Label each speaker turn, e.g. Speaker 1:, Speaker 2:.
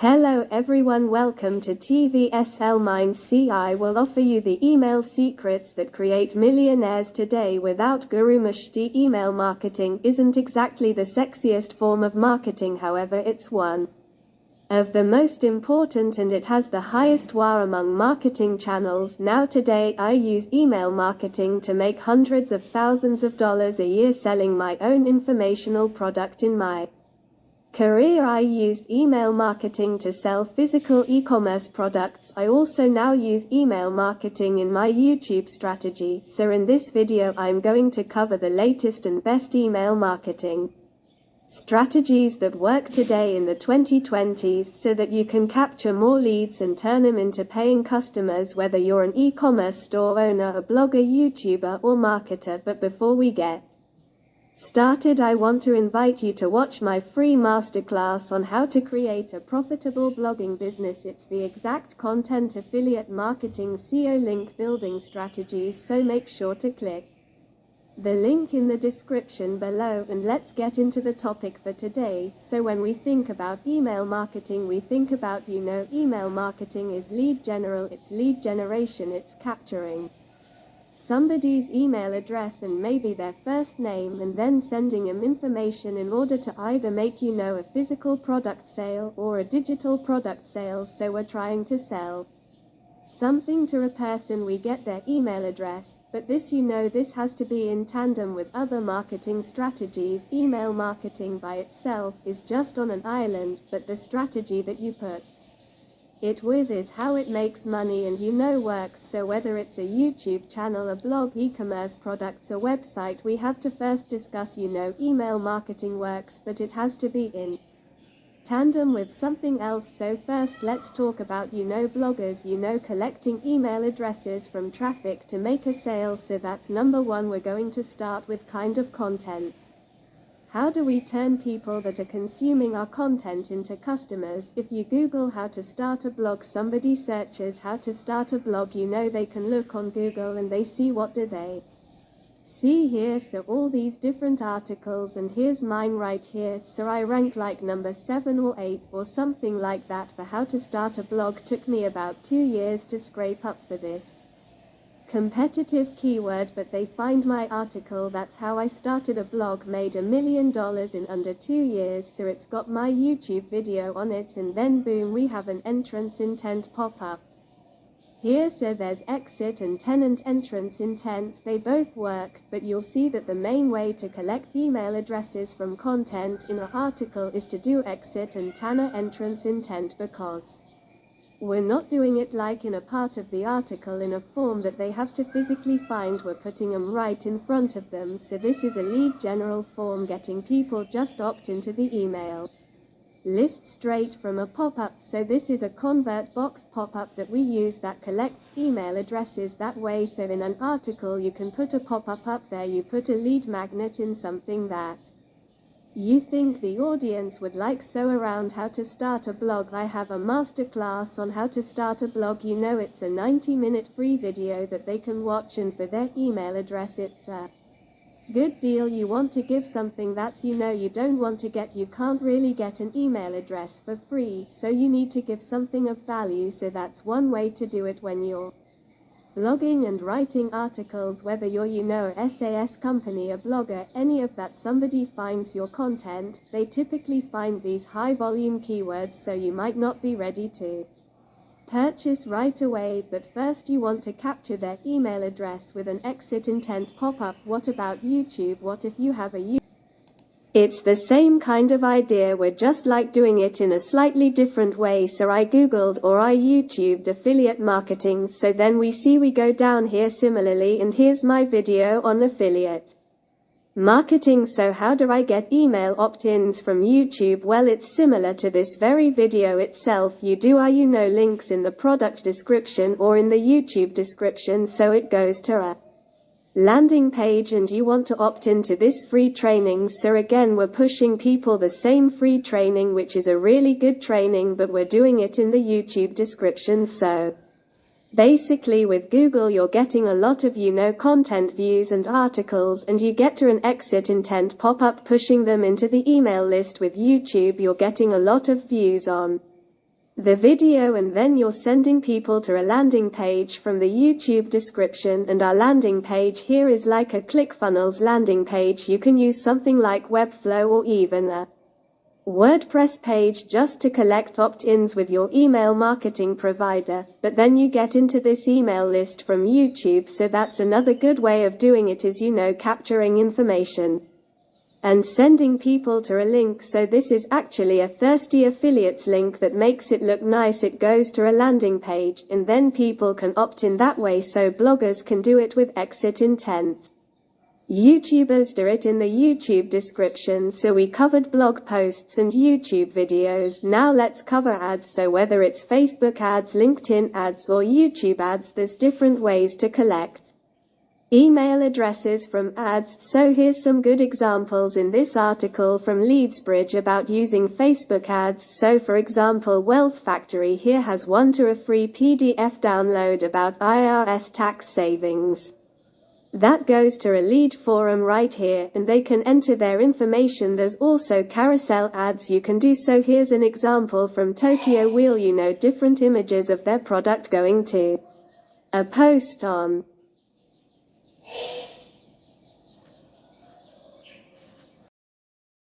Speaker 1: Hello everyone, welcome to TVSL Mind. I will offer you the email secrets that create millionaires today without guru mushti. Email marketing isn't exactly the sexiest form of marketing, however it's one of the most important and it has the highest WA among marketing channels. Now today I use email marketing to make hundreds of thousands of dollars a year selling my own informational product. In my career I used email marketing to sell physical e-commerce products. I also now use email marketing in my YouTube strategy. So in this video I'm going to cover the latest and best email marketing strategies that work today in the 2020s so that you can capture more leads and turn them into paying customers, whether you're an e-commerce store owner, a blogger, YouTuber or marketer. But before we get started, I want to invite you to watch my free masterclass on how to create a profitable blogging business. It's the exact content affiliate marketing SEO link building strategies, so make sure to click the link in the description below and let's get into the topic for today. So when we think about email marketing, we think about, email marketing is lead generation. It's capturing somebody's email address and maybe their first name and then sending them information in order to either make a physical product sale or a digital product sale. So we're trying to sell something to a person, we get their email address, but this has to be in tandem with other marketing strategies. Email marketing by itself is just on an island, but the strategy that you put it with is how it makes money and works. So whether it's a YouTube channel, a blog, e-commerce products, a website, we have to first discuss email marketing works, but it has to be in tandem with something else. So first let's talk about bloggers, collecting email addresses from traffic to make a sale. So that's number one. We're going to start with kind of content. How do we turn people that are consuming our content into customers? If you Google how to start a blog, somebody searches how to start a blog, they can look on Google and they see, what do they see here? So all these different articles, and here's mine right here. So I rank like number 7 or 8 or something like that for how to start a blog. Took me about 2 years to scrape up for this competitive keyword, but they find my article. That's how I started a blog, made $1 million in under 2 years. So it's got my YouTube video on it, and then boom, we have an entrance intent pop up here. So there's exit and tenant entrance intent. They both work, but you'll see that the main way to collect email addresses from content in an article is to do exit and tenant entrance intent, because we're not doing it like in a part of the article in a form that they have to physically find. We're putting them right in front of them. So this is a lead general form, getting people just opt into the email list straight from a pop-up. So this is a convert box pop-up that we use that collects email addresses that way. So in an article you can put a pop-up up there, you put a lead magnet in something that you think the audience would like. So around how to start a blog, I have a masterclass on how to start a blog. It's a 90-minute free video that they can watch, and for their email address it's a good deal. You want to give something that's you don't want to get, you can't really get an email address for free, so you need to give something of value. So that's one way to do it when you're blogging and writing articles, whether you're a SAS company, a blogger, any of that. Somebody finds your content, they typically find these high volume keywords, so you might not be ready to purchase right away, but first you want to capture their email address with an exit intent pop-up. What about YouTube? What if you have a It's the same kind of idea, we're just like doing it in a slightly different way. So I googled or I YouTubed affiliate marketing, so then we go down here similarly, and here's my video on affiliate marketing. So how do I get email opt-ins from YouTube? Well, it's similar to this very video itself. You do links in the product description or in the YouTube description. So it goes to a landing page and you want to opt into this free training. So again, we're pushing people the same free training, which is a really good training, but we're doing it in the YouTube description. So basically with Google you're getting a lot of content views and articles, and you get to an exit intent pop-up pushing them into the email list. With YouTube you're getting a lot of views on the video, and then you're sending people to a landing page from the YouTube description. And our landing page here is like a ClickFunnels landing page. You can use something like Webflow or even a WordPress page just to collect opt-ins with your email marketing provider, but then you get into this email list from YouTube, so that's another good way of doing it, is capturing information and sending people to a link. So this is actually a thirsty affiliates link that makes it look nice. It goes to a landing page, and then people can opt in that way, so bloggers can do it with exit intent. YouTubers do it in the YouTube description. So we covered blog posts and YouTube videos. Now let's cover ads. So whether it's Facebook ads, LinkedIn ads, or YouTube ads, there's different ways to collect email addresses from ads. So here's some good examples in this article from Leadsbridge about using Facebook ads. So for example, Wealth Factory here has one to a free PDF download about IRS tax savings. That goes to a lead forum right here, and they can enter their information. There's also carousel ads you can do. So here's an example from Tokyo Wheel, different images of their product going to a post on